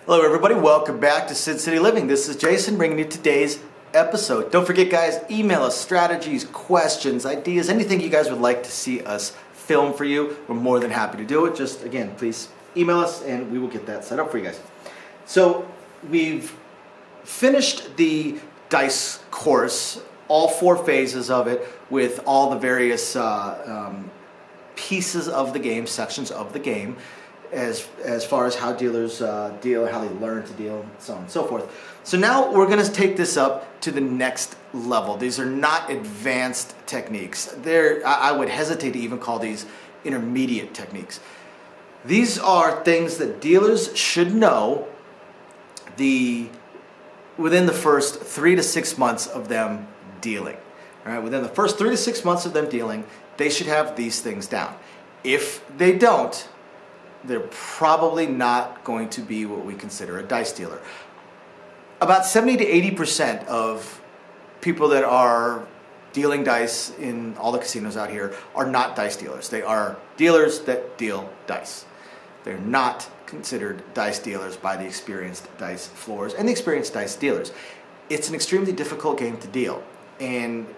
Hello everybody, welcome back to Sid City Living. This is Jason bringing you today's episode. Don't forget guys, email us strategies, questions, ideas, anything you guys would like to see us film for you. We're more than happy to do it. Just again, please email us and we will get that set up for you guys. So we've finished the dice course, all 4 phases of it with all the various pieces of the game, sections of the game. As far as how dealers deal, how they learn to deal, so on and so forth. So now we're going to take this up to the next level. These are not advanced techniques. I would hesitate to even call these intermediate techniques. These are things that dealers should know within the first 3 to 6 months of them dealing. All right, within the first 3 to 6 months of them dealing, they should have these things down. If they don't, they're probably not going to be what we consider a dice dealer. About 70 to 80% of people that are dealing dice in all the casinos out here are not dice dealers. They are dealers that deal dice. They're not considered dice dealers by the experienced dice floors and the experienced dice dealers. It's an extremely difficult game to deal, and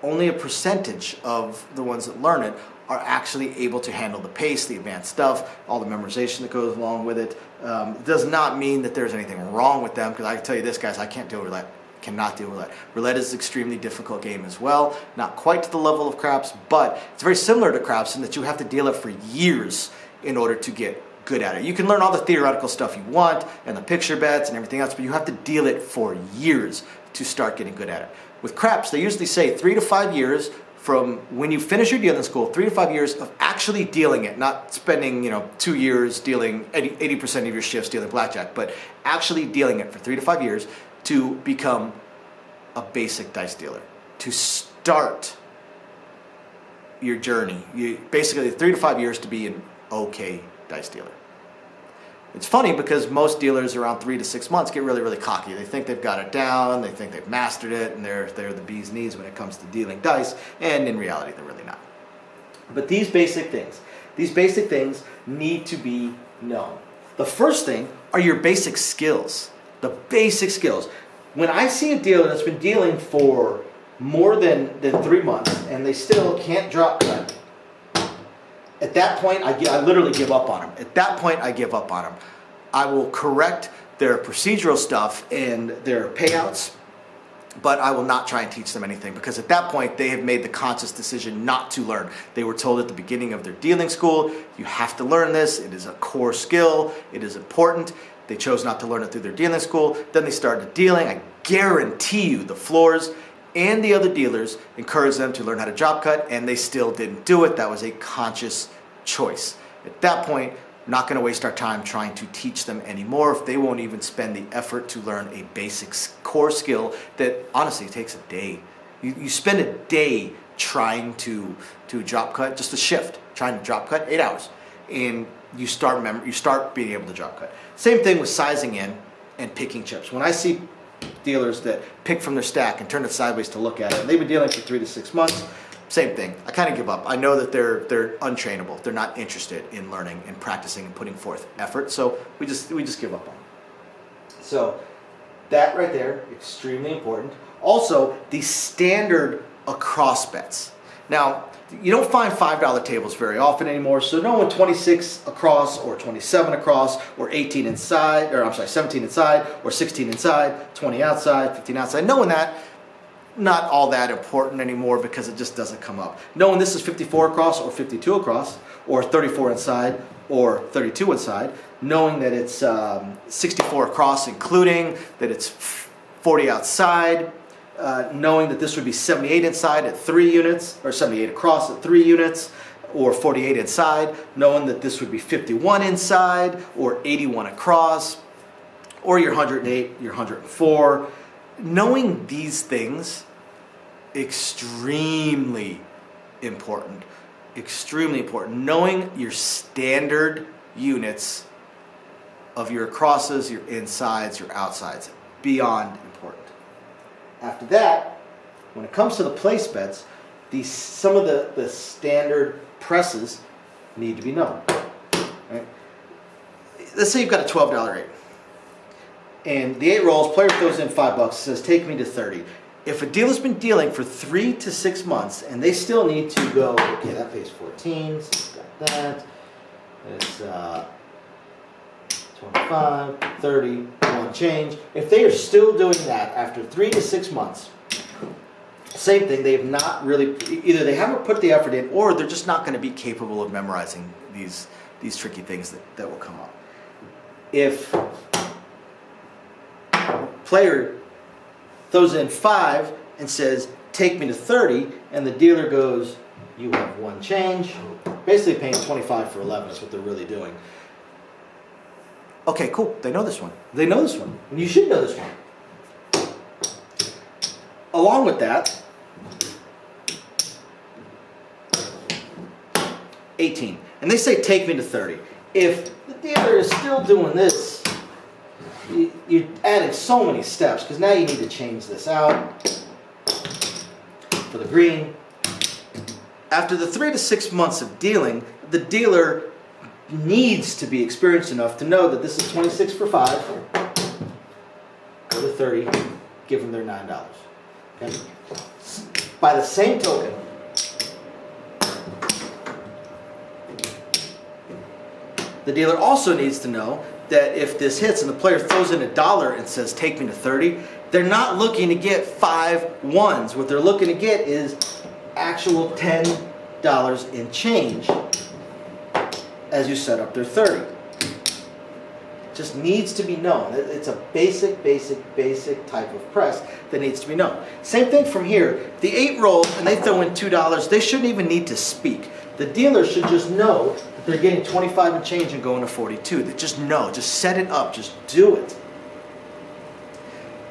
only a percentage of the ones that learn it are actually able to handle the pace, the advanced stuff, all the memorization that goes along with it. It does not mean that there's anything wrong with them, because I can tell you this, guys, I can't deal roulette. Cannot deal roulette. Roulette is an extremely difficult game as well. Not quite to the level of craps, but it's very similar to craps in that you have to deal it for years in order to get good at it. You can learn all the theoretical stuff you want and the picture bets and everything else, but you have to deal it for years to start getting good at it. With craps, they usually say 3 to 5 years from when you finish your dealing school, 3 to 5 years of actually dealing it, not spending 2 years dealing 80% of your shifts dealing blackjack, but actually dealing it for 3 to 5 years to become a basic dice dealer, to start your journey. Basically 3 to 5 years to be an okay dice dealer. It's funny because most dealers around 3 to 6 months get really, really cocky. They think they've got it down, they think they've mastered it, and they're the bee's knees when it comes to dealing dice, and in reality they're really not. But these basic things need to be known. The first thing are your basic skills. The basic skills. When I see a dealer that's been dealing for more than 3 months and they still can't drop cut, at that point, I literally give up on them. At that point, I give up on them. I will correct their procedural stuff and their payouts, but I will not try and teach them anything, because at that point, they have made the conscious decision not to learn. They were told at the beginning of their dealing school, you have to learn this. It is a core skill. It is important. They chose not to learn it through their dealing school. Then they started dealing. I guarantee you the floors and the other dealers encouraged them to learn how to drop cut, and they still didn't do it. That was a conscious choice. At that point, I'm not going to waste our time trying to teach them anymore if they won't even spend the effort to learn a basic core skill that honestly takes a day. You spend a day trying to drop cut, just a shift, trying to drop cut 8 hours, and you start being able to drop cut. Same thing with sizing in and picking chips. When I see dealers that pick from their stack and turn it sideways to look at it, and they've been dealing for 3 to 6 months, same thing. I kind of give up. I know that they're untrainable. They're not interested in learning and practicing and putting forth effort, so we just give up on them. So that right there, extremely important. Also, the standard across bets. Now, you don't find $5 tables very often anymore, so knowing 26 across or 27 across or 18 inside, or I'm sorry, 17 inside or 16 inside, 20 outside, 15 outside, knowing that, not all that important anymore because it just doesn't come up. Knowing this is 54 across or 52 across or 34 inside or 32 inside, knowing that it's 64 across, including that it's 40 outside, knowing that this would be 78 inside at 3 units, or 78 across at 3 units, or 48 inside, knowing that this would be 51 inside, or 81 across, or your 108, your 104. Knowing these things, extremely important. Extremely important. Knowing your standard units of your crosses, your insides, your outsides, beyond important. After that, when it comes to the place bets, some of the standard presses need to be known. Right? Let's say you've got a $12 rate. And the 8 rolls, player throws in $5, says take me to 30. If a dealer's been dealing for 3 to 6 months and they still need to go, okay, that pays 14, so got that. It's 25, 30, one change. If they are still doing that after 3 to 6 months, same thing, they have not really, either they haven't put the effort in or they're just not going to be capable of memorizing these tricky things that will come up. If player throws in 5 and says, take me to 30, and the dealer goes, you have one change, basically paying 25 for 11 is what they're really doing. Okay, cool, they know this one. They know this one, and you should know this one. Along with that, 18, and they say take me to 30. If the dealer is still doing this, you're adding so many steps because now you need to change this out for the green. After the 3 to 6 months of dealing, the dealer needs to be experienced enough to know that this is 26 for 5. Go to 30, give them their $9. Okay? By the same token, the dealer also needs to know that if this hits and the player throws in $1 and says take me to 30, they're not looking to get 5 ones. What they're looking to get is actual $10 in change as you set up their 30. Just needs to be known. It's a basic type of press that needs to be known. Same thing from here. The 8 rolls and they throw in $2, they shouldn't even need to speak. The dealer should just know that they're getting 25 and change and going to 42. They just know, just set it up, just do it.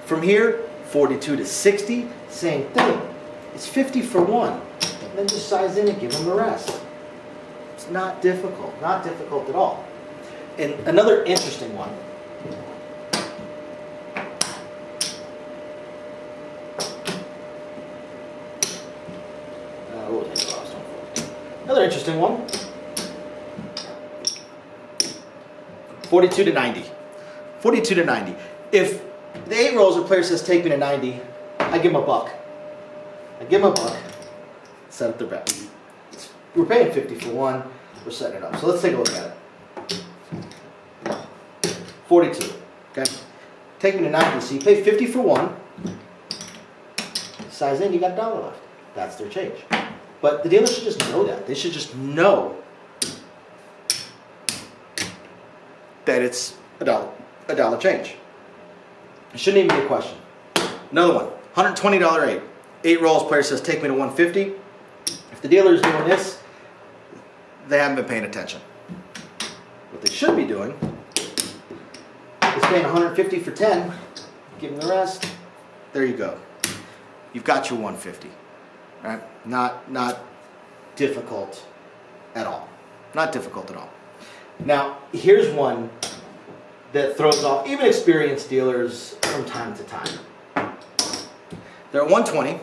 From here, 42 to 60, same thing. It's 50 for 1. And then just size in and give them the rest. It's not difficult at all. And another interesting one. Another interesting one. 42 to 90. 42 to 90. If the 8 rolls, a player says take me to 90, I give him $1. I give him $1. Set up their bet. We're paying 50 for 1. We're setting it up. So let's take a look at it. 42. Okay. Take me to 90. So you pay 50 for 1. Size in, you got $1 left. That's their change. But the dealer should just know that. They should just know that it's $1 change. It shouldn't even be a question. Another one, $120 8. 8 rolls, player says take me to 150. If the dealer is doing this, they haven't been paying attention. What they should be doing is paying 150 for 10, give them the rest. There you go. You've got your 150. All right? Not difficult at all. Not difficult at all. Now, here's one that throws off even experienced dealers from time to time. They're at 120,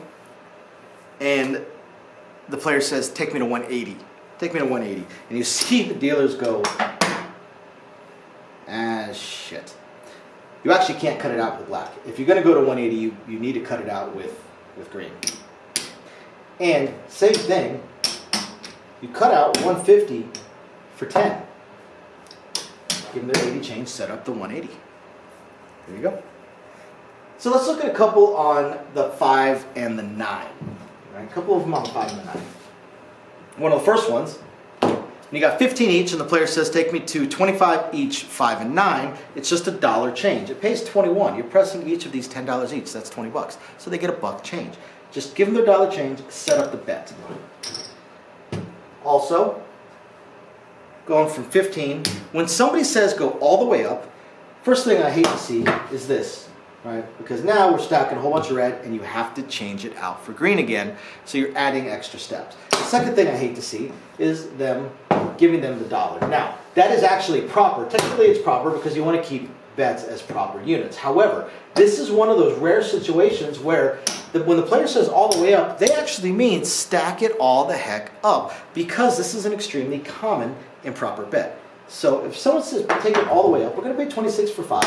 and the player says, take me to 180. Take me to 180. And you see the dealers go, shit. You actually can't cut it out with black. If you're going to go to 180, you need to cut it out with green. And same thing, you cut out 150 for 10. Give them their 80 change, set up the 180. There you go. So let's look at a couple on the 5 and the 9. Right? A couple of them on the 5 and the 9. One of the first ones, and you got 15 each, and the player says, take me to 25 each, 5 and 9. It's just $1 change. It pays 21. You're pressing each of these $10 each. That's 20 bucks. So they get $1 change. Just give them their $1 change, set up the bet. Also, going from 15, when somebody says go all the way up, first thing I hate to see is this, right? Because now we're stacking a whole bunch of red and you have to change it out for green again, so you're adding extra steps. The second thing I hate to see is them giving them the $1. Now, that is actually proper. Technically it's proper because you want to keep bets as proper units. However, this is one of those rare situations where when the player says all the way up, they actually mean stack it all the heck up, because this is an extremely common improper bet. So if someone says take it all the way up, we're going to pay 26 for 5.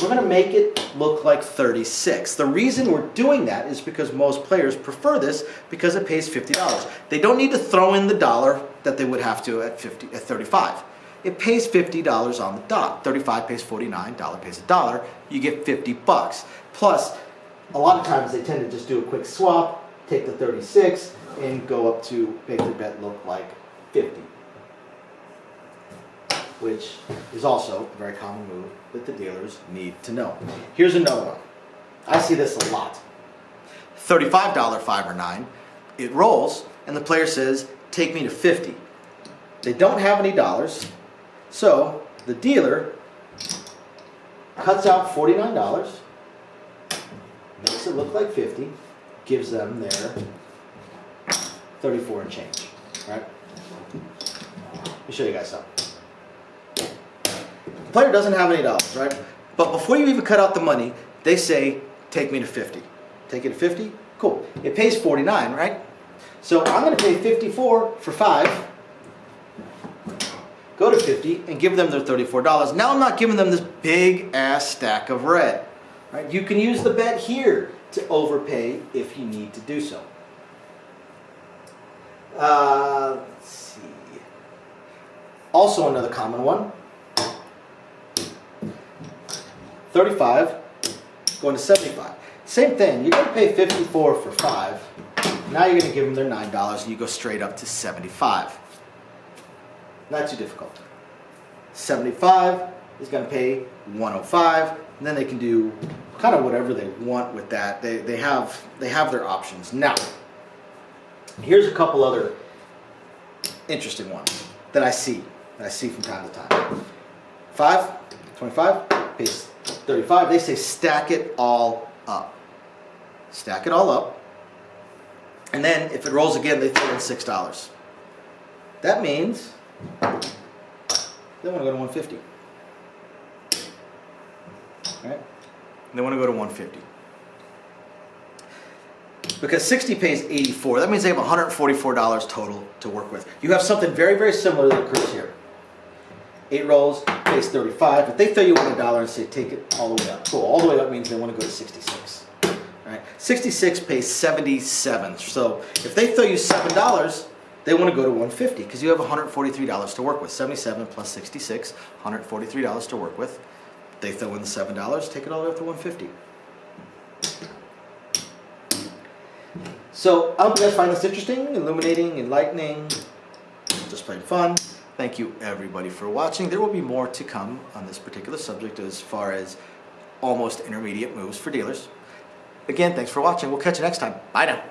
we're going to make it look like 36. The reason we're doing that is because most players prefer this because it pays $50. They don't need to throw in the dollar that they would have to at 35. It pays $50 on the dot. 35 pays 49, dollar pays $1. You get 50 bucks. Plus, a lot of times they tend to just do a quick swap, take the 36, and go up to make the bet look like 50. Which is also a very common move that the dealers need to know. Here's another one. I see this a lot. $35 5 or 9. It rolls, and the player says, take me to 50. They don't have any dollars, so the dealer cuts out $49, makes it look like 50, gives them their 34 and change. Right? Let me show you guys something. The player doesn't have any dollars, right? But before you even cut out the money, they say, take me to 50. Take it to 50? Cool. It pays 49, right? So I'm going to pay 54 for 5, go to 50, and give them their $34. Now I'm not giving them this big ass stack of red. Right? You can use the bet here to overpay if you need to do so. Let's see. Also another common one. 35 going to 75. Same thing. You're going to pay 54 for 5. Now you're going to give them their $9 and you go straight up to 75. Not too difficult. 75 is going to pay 105, and then they can do kind of whatever they want with that. They have their options. Now, here's a couple other interesting ones that I see from time to time. 25 pays 35. They say stack it all up. Stack it all up. And then if it rolls again, they throw in $6. That means they want to go to 150. Right? They want to go to 150. Because 60 pays 84. That means they have $144 total to work with. You have something very, very similar that occurs here. 8 rolls, pays 35, but they throw you in $1 and say take it all the way up. Cool, all the way up means they want to go to 66. Right? 66 pays 77. So if they throw you $7, they want to go to 150 because you have $143 to work with. 77 plus 66, $143 to work with. They throw in the $7, take it all the way up to 150. So I hope you guys find this interesting, illuminating, enlightening, just plain fun. Thank you everybody for watching. There will be more to come on this particular subject as far as almost intermediate moves for dealers. Again, thanks for watching. We'll catch you next time. Bye now.